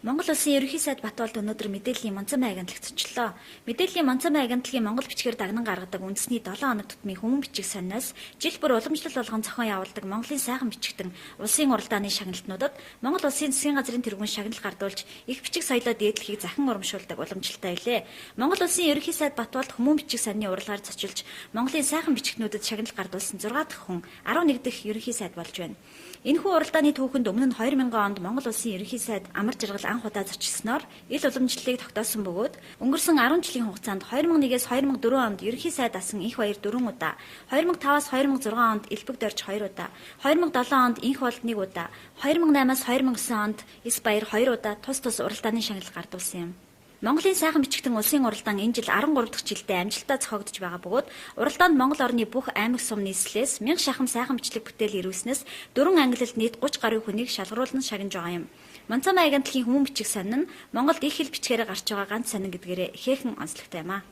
Монгол Улсын ерөнхий сайд Батболд өнөөдөр мэдээллийн Монцомын агентлаг зочлоо. Мэдээллийн Монцомын агентлагийн Монгол бичгээр дагнан гаргадаг үндэсний 7 хоног тутмын хүмүүн бичих санаас жил бүр уламжлал болгон зохион явуулдаг Монголын сайхан бичигтэн улсын уралдааны шагналтнуудад Монгол Улсын засгийн газрын тэргүүн шагналт гардуулж их бичих соёлоо дээдлэхийг захин урамшуулдаг уламжлалтай илээ. Монгол Улсын ерөнхий сайд Батболд хүмүүн бичих санны уралгаар зочилж Монголын сайхан бичигтнүүдэд шагналт гардуулсан 6 дахь хүн 11 дахь ерөнхий сайд болж байна. Энэхүү уралдааны түүхэнд өмнө нь 2000 онд Монгол Улсын ерөнхий сайд амар жаргал анх удаа зочилсноор ил уламжлалыг тогтоосон бөгөөд өнгөрсөн 10 жилийн хугацаанд 2001-ээс 2004 онд ерөнхий сайд асан Инх баяр 4 удаа, 2005-аас 2006 онд Элбэг дорж 2 удаа, 2007 онд Инх болд 1 удаа, 2008-аас 2009 онд Эс баяр 2 удаа тус уралдааны шагналт гардуулсан юм. Монголын сайхан бичигтэн улсын уралдаан энэ жил 13 дахь жилдээ амжилттай зохиогдож байгаа бөгөөд уралдаанд Монгол орны бүх аймаг сум нийслэлээс 1000 шахам сайхан бичлэг бүтээл ирүүлснээс 4 ангилалд нийт 30 гаруй хүнийг шалгаруулан шагнаж байгаа юм. Монцомын агентлагийн хүмүүн бичих сонин нь Монголд их хэл бичгээрээ гарч байгаа ганц сонин гэдгээрээ ихээхэн онцлогтой юм а.